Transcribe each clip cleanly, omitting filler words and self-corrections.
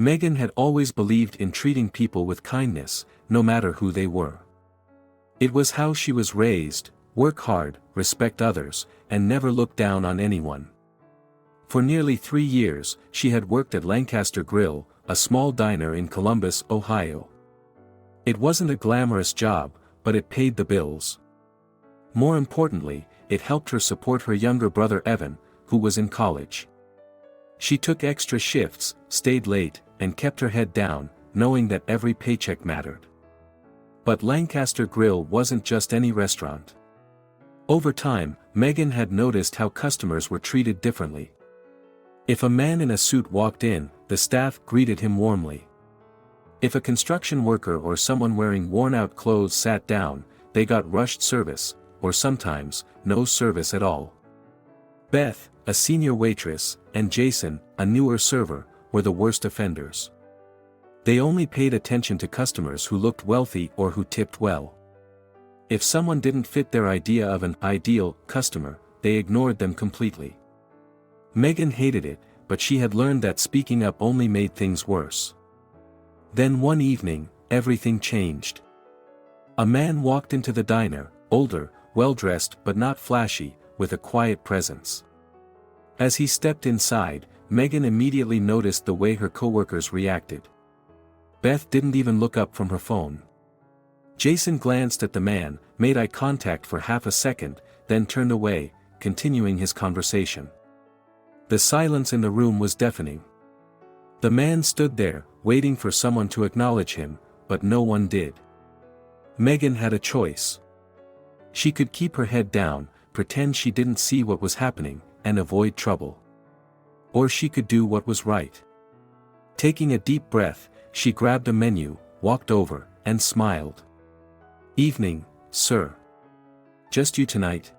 Megan had always believed in treating people with kindness, no matter who they were. It was how she was raised: work hard, respect others, and never look down on anyone. For nearly 3 years, she had worked at Lancaster Grill, a small diner in Columbus, Ohio. It wasn't a glamorous job, but it paid the bills. More importantly, it helped her support her younger brother Evan, who was in college. She took extra shifts, stayed late, and kept her head down, knowing that every paycheck mattered. But Lancaster Grill wasn't just any restaurant. Over time, Megan had noticed how customers were treated differently. If a man in a suit walked in, the staff greeted him warmly. If a construction worker or someone wearing worn-out clothes sat down, they got rushed service, or sometimes, no service at all. Beth, a senior waitress, and Jason, a newer server, were the worst offenders. They only paid attention to customers who looked wealthy or who tipped well. If someone didn't fit their idea of an ideal customer, they ignored them completely. Megan hated it, but she had learned that speaking up only made things worse. Then one evening, everything changed. A man walked into the diner, older, well-dressed but not flashy, with a quiet presence. As he stepped inside, Megan immediately noticed the way her coworkers reacted. Beth didn't even look up from her phone. Jason glanced at the man, made eye contact for half a second, then turned away, continuing his conversation. The silence in the room was deafening. The man stood there, waiting for someone to acknowledge him, but no one did. Megan had a choice. She could keep her head down, pretend she didn't see what was happening, and avoid trouble. Or she could do what was right. Taking a deep breath, she grabbed a menu, walked over, and smiled. "Evening, sir. Just you tonight?"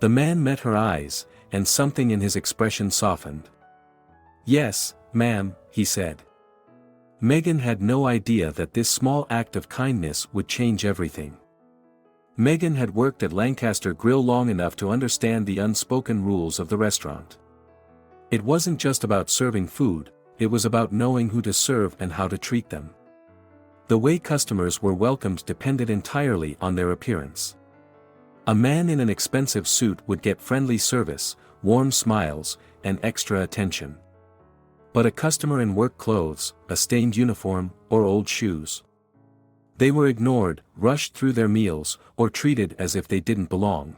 The man met her eyes, and something in his expression softened. "Yes, ma'am," he said. Megan had no idea that this small act of kindness would change everything. Megan had worked at Lancaster Grill long enough to understand the unspoken rules of the restaurant. It wasn't just about serving food, it was about knowing who to serve and how to treat them. The way customers were welcomed depended entirely on their appearance. A man in an expensive suit would get friendly service, warm smiles, and extra attention. But a customer in work clothes, a stained uniform, or old shoes, they were ignored, rushed through their meals, or treated as if they didn't belong.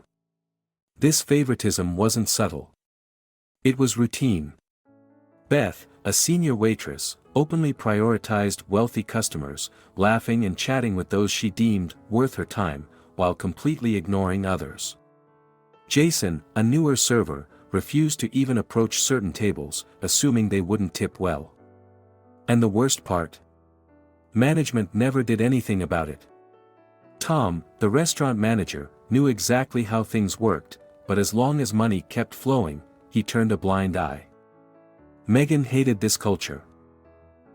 This favoritism wasn't subtle. It was routine. Beth, a senior waitress, openly prioritized wealthy customers, laughing and chatting with those she deemed worth her time, while completely ignoring others. Jason, a newer server, refused to even approach certain tables, assuming they wouldn't tip well. And the worst part? Management never did anything about it. Tom, the restaurant manager, knew exactly how things worked, but as long as money kept flowing, he turned a blind eye. Megan hated this culture.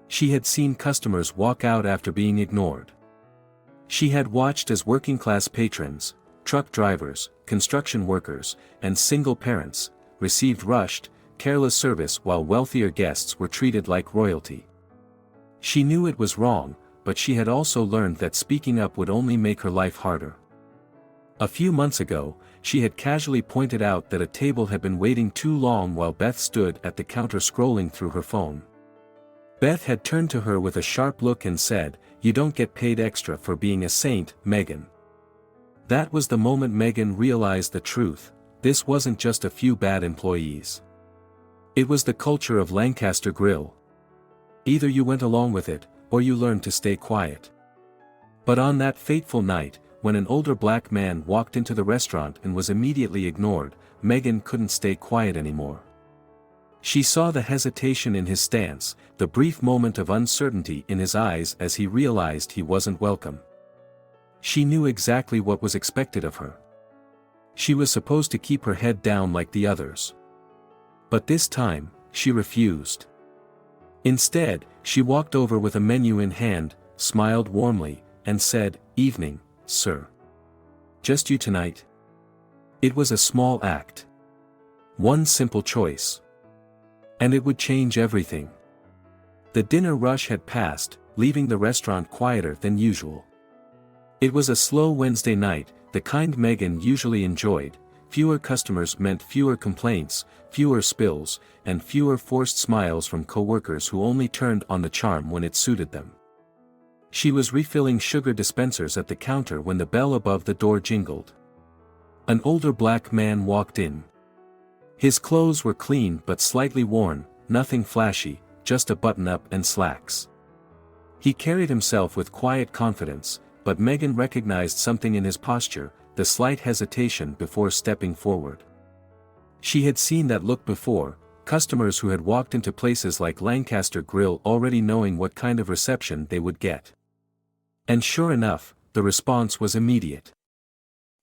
She had seen customers walk out after being ignored. She had watched as working-class patrons, truck drivers, construction workers, and single parents, received rushed, careless service while wealthier guests were treated like royalty. She knew it was wrong, but she had also learned that speaking up would only make her life harder. A few months ago, she had casually pointed out that a table had been waiting too long while Beth stood at the counter scrolling through her phone. Beth had turned to her with a sharp look and said, "You don't get paid extra for being a saint, Megan." That was the moment Megan realized the truth: this wasn't just a few bad employees. It was the culture of Lancaster Grill. Either you went along with it, or you learned to stay quiet. But on that fateful night, when an older black man walked into the restaurant and was immediately ignored, Megan couldn't stay quiet anymore. She saw the hesitation in his stance, the brief moment of uncertainty in his eyes as he realized he wasn't welcome. She knew exactly what was expected of her. She was supposed to keep her head down like the others. But this time, she refused. Instead, she walked over with a menu in hand, smiled warmly, and said, "Evening, sir. Just you tonight?" It was a small act. One simple choice. And it would change everything. The dinner rush had passed, leaving the restaurant quieter than usual. It was a slow Wednesday night, the kind Megan usually enjoyed. Fewer customers meant fewer complaints, fewer spills, and fewer forced smiles from coworkers who only turned on the charm when it suited them. She was refilling sugar dispensers at the counter when the bell above the door jingled. An older black man walked in. His clothes were clean but slightly worn, nothing flashy, just a button-up and slacks. He carried himself with quiet confidence, but Megan recognized something in his posture, the slight hesitation before stepping forward. She had seen that look before, customers who had walked into places like Lancaster Grill already knowing what kind of reception they would get. And sure enough, the response was immediate.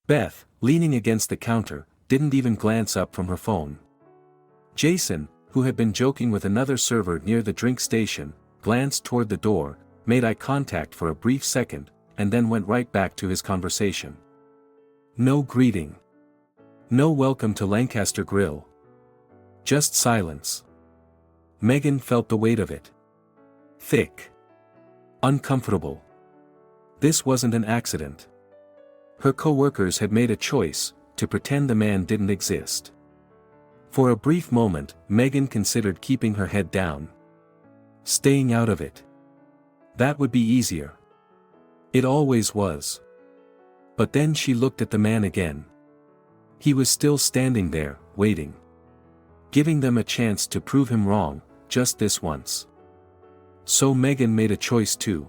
Beth, leaning against the counter, didn't even glance up from her phone. Jason, who had been joking with another server near the drink station, glanced toward the door, made eye contact for a brief second, and then went right back to his conversation. No greeting. No welcome to Lancaster Grill. Just silence. Megan felt the weight of it. Thick. Uncomfortable. This wasn't an accident. Her co-workers had made a choice, to pretend the man didn't exist. For a brief moment, Megan considered keeping her head down. Staying out of it. That would be easier. It always was. But then she looked at the man again. He was still standing there, waiting. Giving them a chance to prove him wrong, just this once. So Megan made a choice too.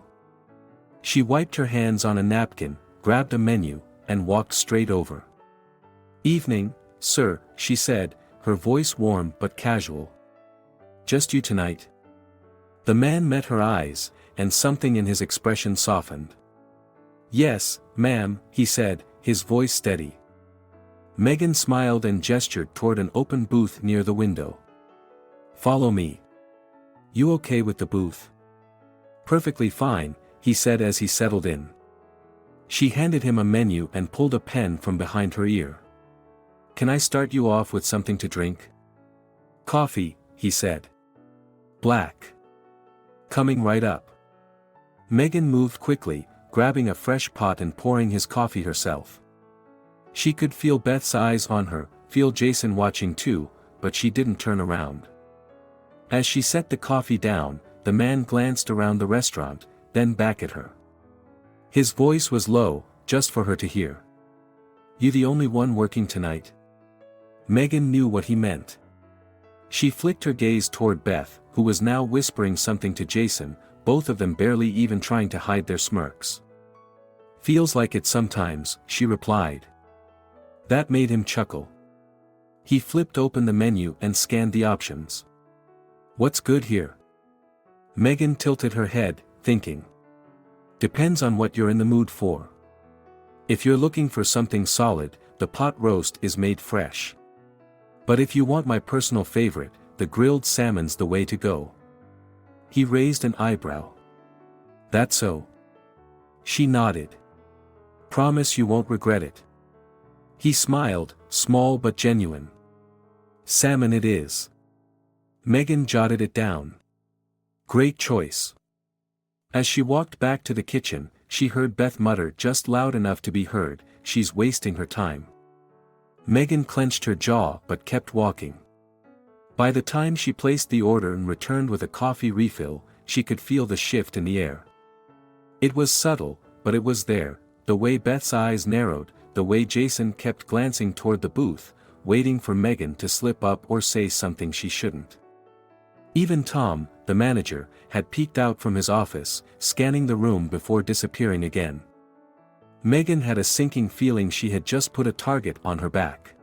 She wiped her hands on a napkin, grabbed a menu, and walked straight over. "Evening, sir," she said, her voice warm but casual. "Just you tonight?" The man met her eyes, and something in his expression softened. "Yes, ma'am," he said, his voice steady. Megan smiled and gestured toward an open booth near the window. "Follow me." "You okay with the booth?" "Perfectly fine," he said as he settled in. She handed him a menu and pulled a pen from behind her ear. "Can I start you off with something to drink?" "Coffee," he said. "Black." "Coming right up." Megan moved quickly, grabbing a fresh pot and pouring his coffee herself. She could feel Beth's eyes on her, feel Jason watching too, but she didn't turn around. As she set the coffee down, the man glanced around the restaurant, then back at her. His voice was low, just for her to hear. "You the only one working tonight?" Megan knew what he meant. She flicked her gaze toward Beth, who was now whispering something to Jason, both of them barely even trying to hide their smirks. "Feels like it sometimes," she replied. That made him chuckle. He flipped open the menu and scanned the options. "What's good here?" Megan tilted her head, thinking. "Depends on what you're in the mood for. If you're looking for something solid, the pot roast is made fresh. But if you want my personal favorite, the grilled salmon's the way to go." He raised an eyebrow. "That so?" She nodded. "Promise you won't regret it." He smiled, small but genuine. "Salmon it is." Megan jotted it down. "Great choice." As she walked back to the kitchen, she heard Beth mutter just loud enough to be heard, "She's wasting her time." Megan clenched her jaw but kept walking. By the time she placed the order and returned with a coffee refill, she could feel the shift in the air. It was subtle, but it was there, the way Beth's eyes narrowed, the way Jason kept glancing toward the booth, waiting for Megan to slip up or say something she shouldn't. Even Tom, the manager, had peeked out from his office, scanning the room before disappearing again. Megan had a sinking feeling she had just put a target on her back.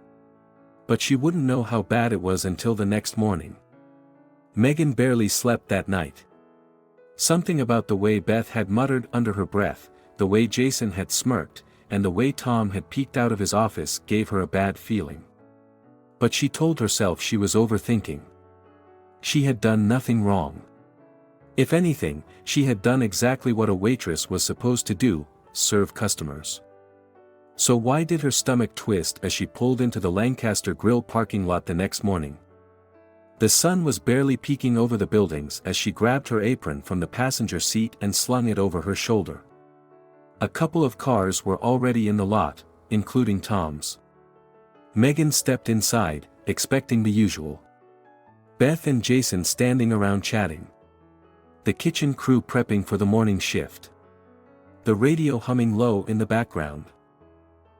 But she wouldn't know how bad it was until the next morning. Megan barely slept that night. Something about the way Beth had muttered under her breath, the way Jason had smirked, and the way Tom had peeked out of his office gave her a bad feeling. But she told herself she was overthinking. She had done nothing wrong. If anything, she had done exactly what a waitress was supposed to do, serve customers. So why did her stomach twist as she pulled into the Lancaster Grill parking lot the next morning? The sun was barely peeking over the buildings as she grabbed her apron from the passenger seat and slung it over her shoulder. A couple of cars were already in the lot, including Tom's. Megan stepped inside, expecting the usual. Beth and Jason standing around chatting. The kitchen crew prepping for the morning shift. The radio humming low in the background.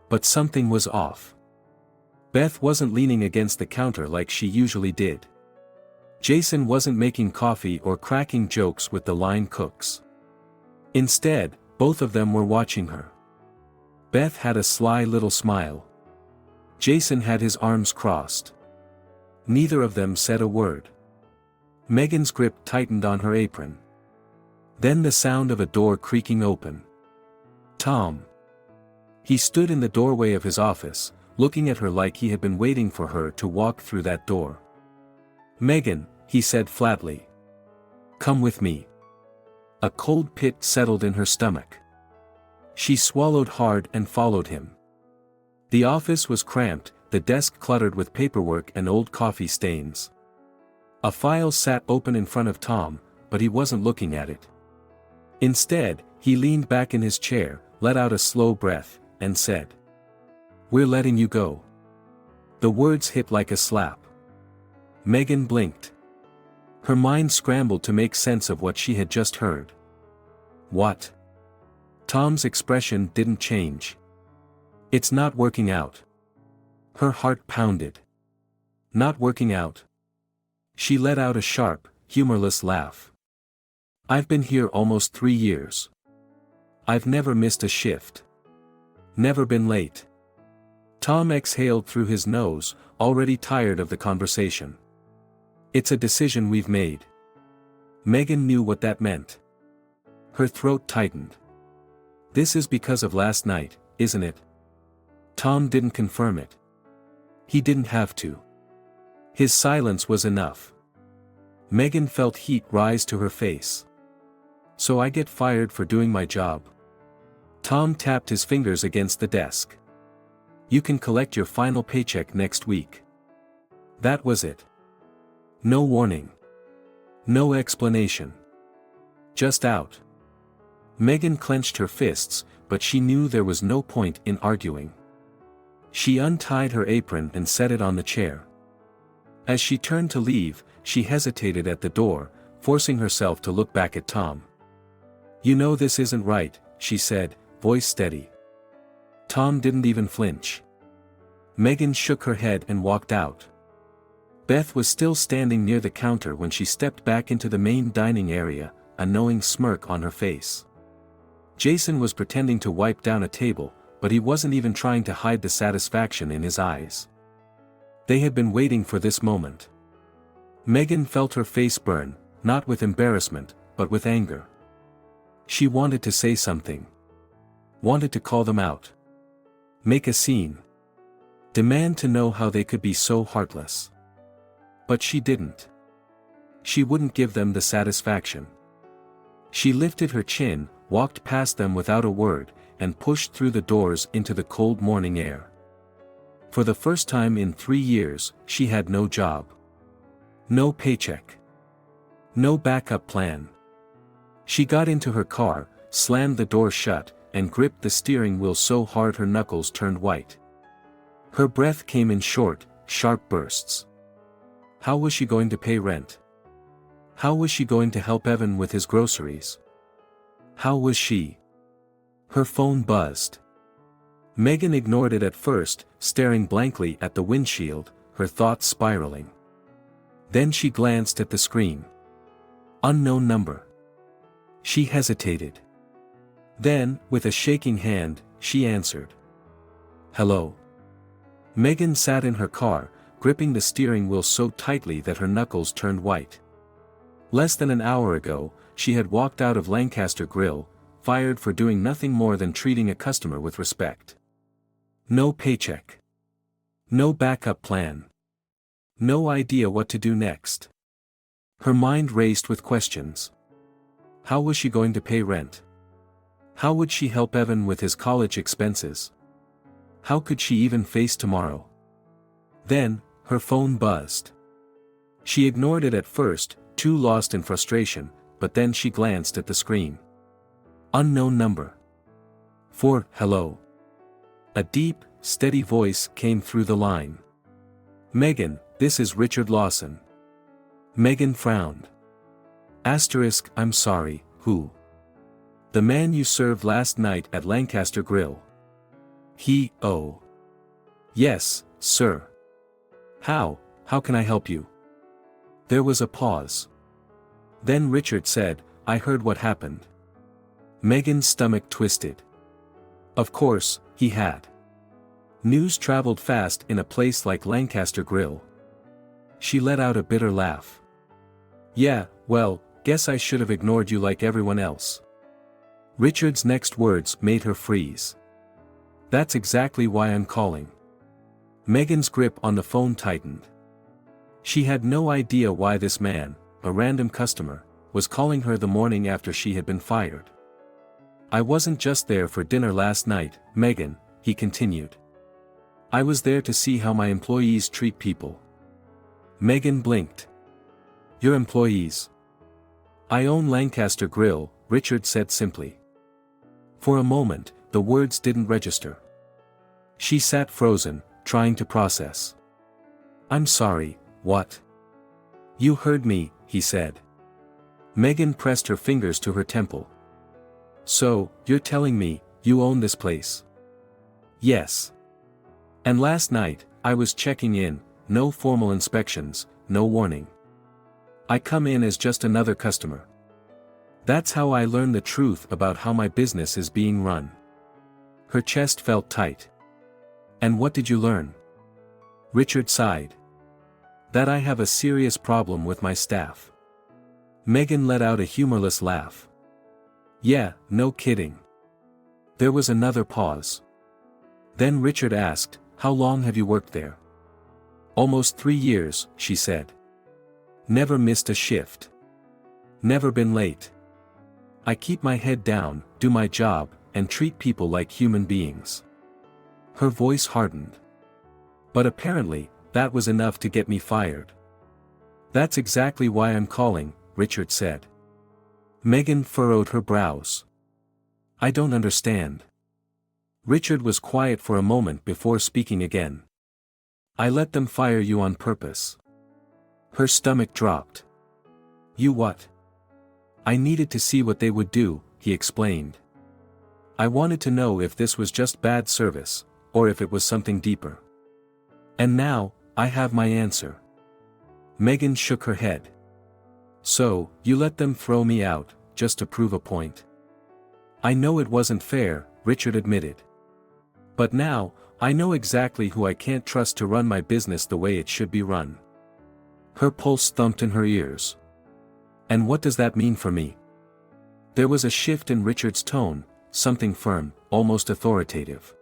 But something was off. Beth wasn't leaning against the counter like she usually did. Jason wasn't making coffee or cracking jokes with the line cooks. Instead, both of them were watching her. Beth had a sly little smile. Jason had his arms crossed. Neither of them said a word. Megan's grip tightened on her apron. Then the sound of a door creaking open. Tom. He stood in the doorway of his office, looking at her like he had been waiting for her to walk through that door. "Megan," he said flatly. "Come with me." A cold pit settled in her stomach. She swallowed hard and followed him. The office was cramped, the desk cluttered with paperwork and old coffee stains. A file sat open in front of Tom, but he wasn't looking at it. Instead, he leaned back in his chair, let out a slow breath, and said, "We're letting you go." The words hit like a slap. Megan blinked. Her mind scrambled to make sense of what she had just heard. What? Tom's expression didn't change. "It's not working out." Her heart pounded. "Not working out?" She let out a sharp, humorless laugh. "I've been here almost 3 years. I've never missed a shift. Never been late." Tom exhaled through his nose, already tired of the conversation. "It's a decision we've made." Megan knew what that meant. Her throat tightened. "This is because of last night, isn't it?" Tom didn't confirm it. He didn't have to. His silence was enough. Megan felt heat rise to her face. "So I get fired for doing my job?" Tom tapped his fingers against the desk. "You can collect your final paycheck next week." That was it. No warning. No explanation. Just out. Megan clenched her fists, but she knew there was no point in arguing. She untied her apron and set it on the chair. As she turned to leave, she hesitated at the door, forcing herself to look back at Tom. "You know this isn't right," she said, voice steady. Tom didn't even flinch. Megan shook her head and walked out. Beth was still standing near the counter when she stepped back into the main dining area, a knowing smirk on her face. Jason was pretending to wipe down a table, but he wasn't even trying to hide the satisfaction in his eyes. They had been waiting for this moment. Megan felt her face burn, not with embarrassment, but with anger. She wanted to say something. Wanted to call them out. Make a scene. Demand to know how they could be so heartless. But she didn't. She wouldn't give them the satisfaction. She lifted her chin, walked past them without a word, and pushed through the doors into the cold morning air. For the first time in 3 years, she had no job. No paycheck. No backup plan. She got into her car, slammed the door shut, and gripped the steering wheel so hard her knuckles turned white. Her breath came in short, sharp bursts. How was she going to pay rent? How was she going to help Evan with his groceries? How was she? Her phone buzzed. Megan ignored it at first, staring blankly at the windshield, her thoughts spiraling. Then she glanced at the screen. Unknown number. She hesitated. Then, with a shaking hand, she answered. "Hello." Megan sat in her car, gripping the steering wheel so tightly that her knuckles turned white. Less than an hour ago, she had walked out of Lancaster Grill, fired for doing nothing more than treating a customer with respect. No paycheck. No backup plan. No idea what to do next. Her mind raced with questions. How was she going to pay rent? How would she help Evan with his college expenses? How could she even face tomorrow? Then, her phone buzzed. She ignored it at first, too lost in frustration, but then she glanced at the screen. Unknown number. Hello. A deep, steady voice came through the line. Megan, this is Richard Lawson. Megan frowned. I'm sorry, who? The man you served last night at Lancaster Grill. Oh. Yes, sir. How can I help you? There was a pause. Then Richard said, I heard what happened. Megan's stomach twisted. Of course, he had. News traveled fast in a place like Lancaster Grill. She let out a bitter laugh. Yeah, well, guess I should have ignored you like everyone else. Richard's next words made her freeze. That's exactly why I'm calling. Megan's grip on the phone tightened. She had no idea why this man, a random customer, was calling her the morning after she had been fired. I wasn't just there for dinner last night, Megan, he continued. I was there to see how my employees treat people. Megan blinked. Your employees? I own Lancaster Grill, Richard said simply. For a moment, the words didn't register. She sat frozen, trying to process. I'm sorry, what? You heard me, he said. Megan pressed her fingers to her temple. So, you're telling me, you own this place? Yes. And last night, I was checking in, no formal inspections, no warning. I come in as just another customer. That's how I learn the truth about how my business is being run. Her chest felt tight. And what did you learn? Richard sighed. That I have a serious problem with my staff. Megan let out a humorless laugh. Yeah, no kidding. There was another pause. Then Richard asked, how long have you worked there? Almost 3 years, she said. Never missed a shift. Never been late. I keep my head down, do my job, and treat people like human beings. Her voice hardened. But apparently, that was enough to get me fired. That's exactly why I'm calling, Richard said. Megan furrowed her brows. I don't understand. Richard was quiet for a moment before speaking again. I let them fire you on purpose. Her stomach dropped. You what? I needed to see what they would do, he explained. I wanted to know if this was just bad service, or if it was something deeper. And now, I have my answer. Megan shook her head. So, you let them throw me out, just to prove a point? I know it wasn't fair, Richard admitted. But now, I know exactly who I can't trust to run my business the way it should be run. Her pulse thumped in her ears. And what does that mean for me? There was a shift in Richard's tone, something firm, almost authoritative.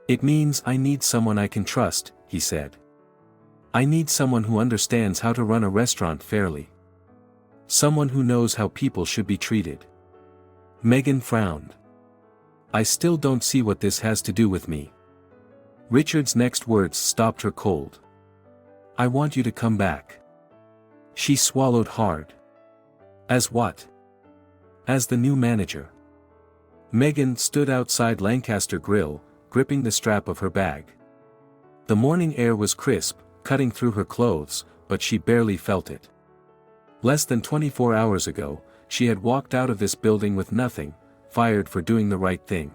It means I need someone I can trust, he said. I need someone who understands how to run a restaurant fairly. Someone who knows how people should be treated. Megan frowned. I still don't see what this has to do with me. Richard's next words stopped her cold. I want you to come back. She swallowed hard. As what? As the new manager. Megan stood outside Lancaster Grill, gripping the strap of her bag. The morning air was crisp, cutting through her clothes, but she barely felt it. Less than 24 hours ago, she had walked out of this building with nothing, fired for doing the right thing.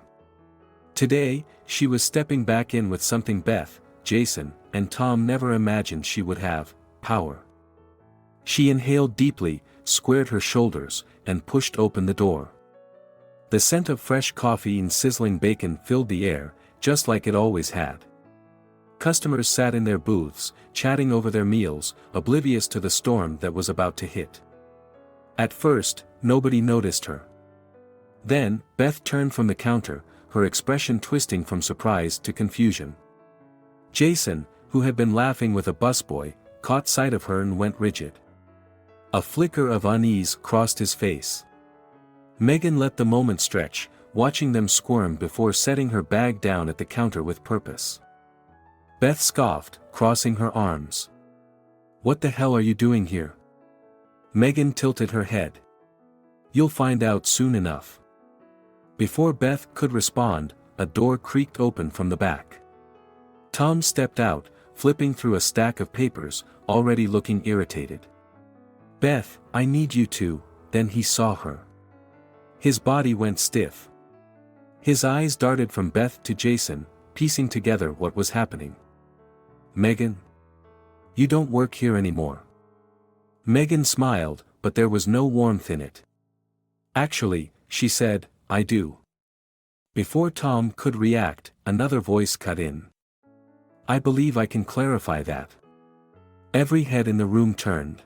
Today, she was stepping back in with something Beth, Jason, and Tom never imagined she would have: power. She inhaled deeply, squared her shoulders, and pushed open the door. The scent of fresh coffee and sizzling bacon filled the air, just like it always had. Customers sat in their booths, chatting over their meals, oblivious to the storm that was about to hit. At first, nobody noticed her. Then, Beth turned from the counter, her expression twisting from surprise to confusion. Jason, who had been laughing with a busboy, caught sight of her and went rigid. A flicker of unease crossed his face. Megan let the moment stretch, watching them squirm before setting her bag down at the counter with purpose. Beth scoffed, crossing her arms. What the hell are you doing here? Megan tilted her head. You'll find out soon enough. Before Beth could respond, a door creaked open from the back. Tom stepped out, flipping through a stack of papers, already looking irritated. Beth, I need you to. Then he saw her. His body went stiff. His eyes darted from Beth to Jason, piecing together what was happening. Megan? You don't work here anymore. Megan smiled, but there was no warmth in it. Actually, she said, I do. Before Tom could react, another voice cut in. I believe I can clarify that. Every head in the room turned.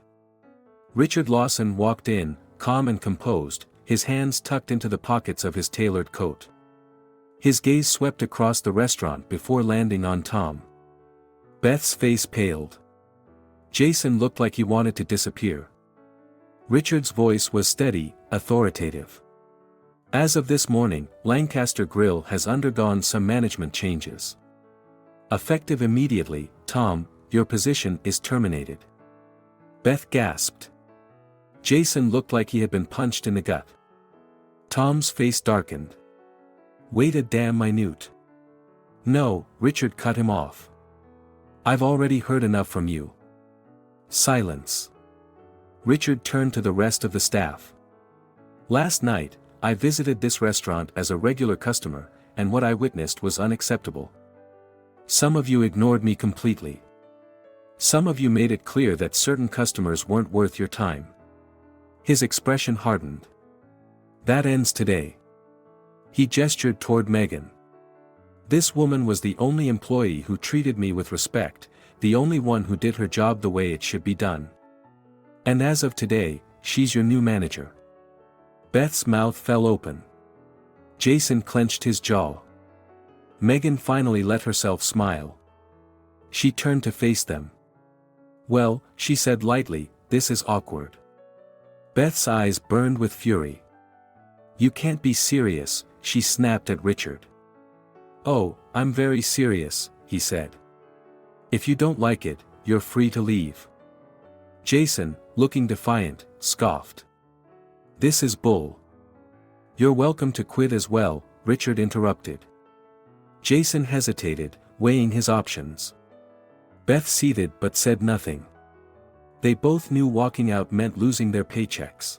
Richard Lawson walked in, calm and composed, his hands tucked into the pockets of his tailored coat. His gaze swept across the restaurant before landing on Tom. Beth's face paled. Jason looked like he wanted to disappear. Richard's voice was steady, authoritative. As of this morning, Lancaster Grill has undergone some management changes. Effective immediately, Tom, your position is terminated. Beth gasped. Jason looked like he had been punched in the gut. Tom's face darkened. Wait a damn minute. No, Richard cut him off. I've already heard enough from you. Silence. Richard turned to the rest of the staff. Last night, I visited this restaurant as a regular customer, and what I witnessed was unacceptable. Some of you ignored me completely. Some of you made it clear that certain customers weren't worth your time. His expression hardened. That ends today. He gestured toward Megan. This woman was the only employee who treated me with respect, the only one who did her job the way it should be done. And as of today, she's your new manager. Beth's mouth fell open. Jason clenched his jaw. Megan finally let herself smile. She turned to face them. Well, she said lightly, this is awkward. Beth's eyes burned with fury. You can't be serious, she snapped at Richard. Oh, I'm very serious, he said. If you don't like it, you're free to leave. Jason, looking defiant, scoffed. This is bull. You're welcome to quit as well, Richard interrupted. Jason hesitated, weighing his options. Beth seethed but said nothing. They both knew walking out meant losing their paychecks.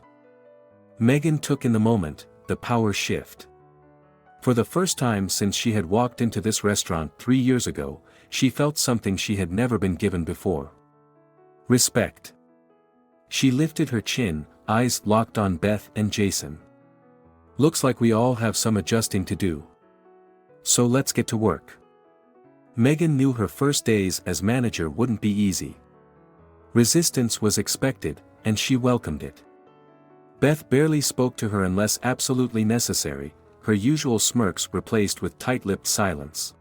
Megan took in the moment, the power shift. For the first time since she had walked into this restaurant 3 years ago, she felt something she had never been given before. Respect. She lifted her chin, eyes locked on Beth and Jason. Looks like we all have some adjusting to do. So let's get to work. Megan knew her first days as manager wouldn't be easy. Resistance was expected, and she welcomed it. Beth barely spoke to her unless absolutely necessary, her usual smirks replaced with tight-lipped silence.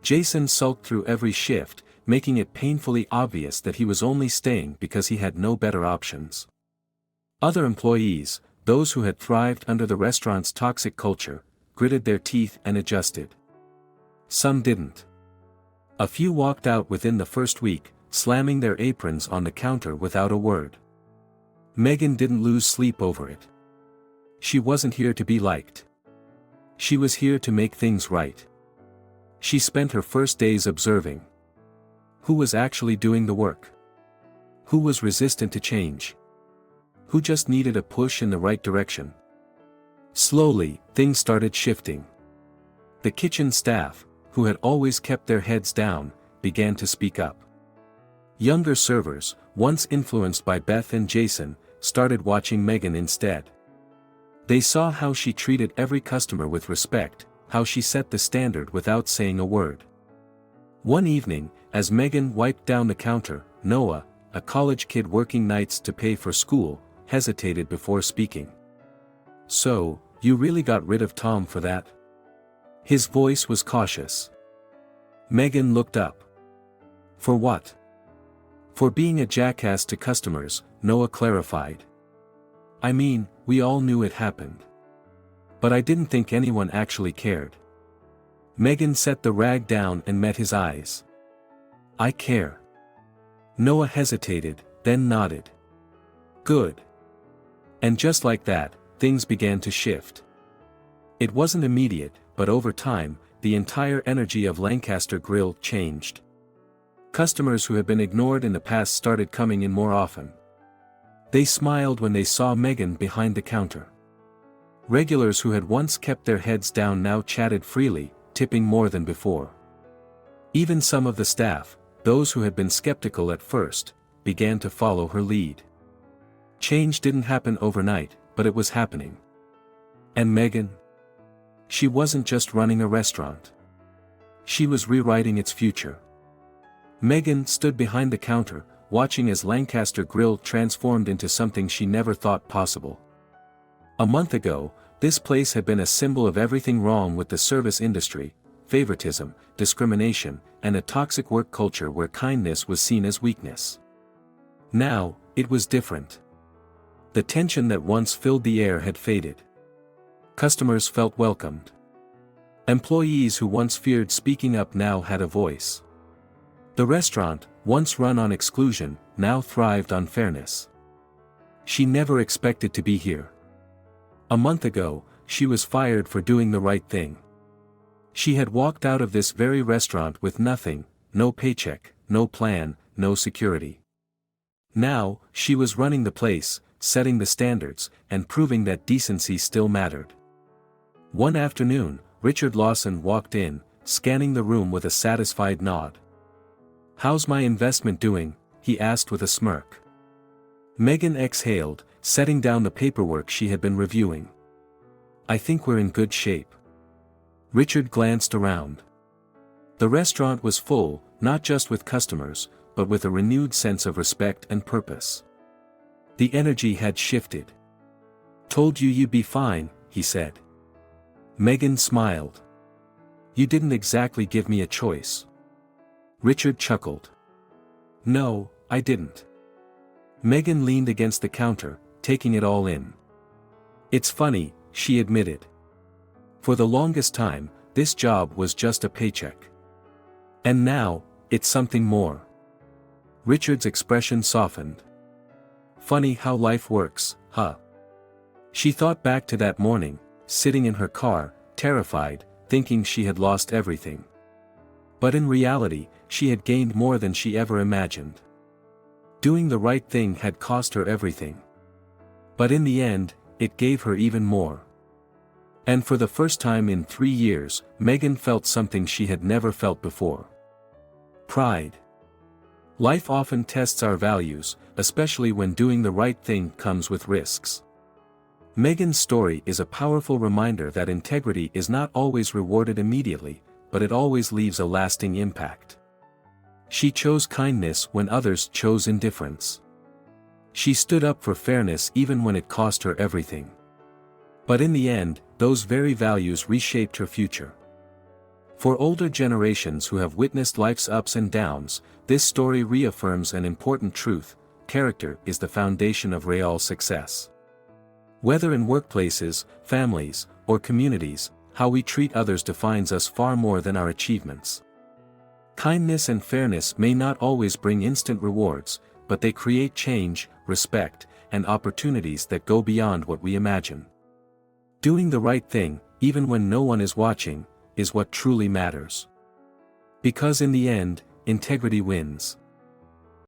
Jason sulked through every shift, making it painfully obvious that he was only staying because he had no better options. Other employees, those who had thrived under the restaurant's toxic culture, gritted their teeth and adjusted. Some didn't. A few walked out within the first week, slamming their aprons on the counter without a word. Megan didn't lose sleep over it. She wasn't here to be liked. She was here to make things right. She spent her first days observing. Who was actually doing the work? Who was resistant to change? Who just needed a push in the right direction? Slowly, things started shifting. The kitchen staff, who had always kept their heads down, began to speak up. Younger servers, once influenced by Beth and Jason, started watching Megan instead. They saw how she treated every customer with respect, how she set the standard without saying a word. One evening, as Megan wiped down the counter, Noah, a college kid working nights to pay for school, hesitated before speaking. So, you really got rid of Tom for that? His voice was cautious. Megan looked up. For what? For being a jackass to customers, Noah clarified. I mean, we all knew it happened. But I didn't think anyone actually cared. Megan set the rag down and met his eyes. I care. Noah hesitated, then nodded. Good. And just like that, things began to shift. It wasn't immediate, but over time, the entire energy of Lancaster Grill changed. Customers who had been ignored in the past started coming in more often. They smiled when they saw Megan behind the counter. Regulars who had once kept their heads down now chatted freely, tipping more than before. Even some of the staff, those who had been skeptical at first, began to follow her lead. Change didn't happen overnight, but it was happening. And Megan? She wasn't just running a restaurant. She was rewriting its future. Megan stood behind the counter, watching as Lancaster Grill transformed into something she never thought possible. A month ago, this place had been a symbol of everything wrong with the service industry: favoritism, discrimination, and a toxic work culture where kindness was seen as weakness. Now, it was different. The tension that once filled the air had faded. Customers felt welcomed. Employees who once feared speaking up now had a voice. The restaurant, once run on exclusion, now thrived on fairness. She never expected to be here. A month ago, she was fired for doing the right thing. She had walked out of this very restaurant with nothing, no paycheck, no plan, no security. Now, she was running the place, setting the standards, and proving that decency still mattered. One afternoon, Richard Lawson walked in, scanning the room with a satisfied nod. "How's my investment doing?" he asked with a smirk. Megan exhaled, setting down the paperwork she had been reviewing. "I think we're in good shape." Richard glanced around. The restaurant was full, not just with customers, but with a renewed sense of respect and purpose. The energy had shifted. "Told you you'd be fine," he said. Megan smiled. "You didn't exactly give me a choice." Richard chuckled. "No, I didn't." Megan leaned against the counter, taking it all in. "It's funny," she admitted. "For the longest time, this job was just a paycheck. And now, it's something more." Richard's expression softened. "Funny how life works, huh?" She thought back to that morning, sitting in her car, terrified, thinking she had lost everything. But in reality, she had gained more than she ever imagined. Doing the right thing had cost her everything. But in the end, it gave her even more. And for the first time in 3 years, Megan felt something she had never felt before. Pride. Life often tests our values, especially when doing the right thing comes with risks. Megan's story is a powerful reminder that integrity is not always rewarded immediately, but it always leaves a lasting impact. She chose kindness when others chose indifference. She stood up for fairness even when it cost her everything. But in the end, those very values reshaped her future. For older generations who have witnessed life's ups and downs, this story reaffirms an important truth: character is the foundation of real success. Whether in workplaces, families, or communities, how we treat others defines us far more than our achievements. Kindness and fairness may not always bring instant rewards, but they create change, respect, and opportunities that go beyond what we imagine. Doing the right thing, even when no one is watching, is what truly matters. Because in the end, integrity wins.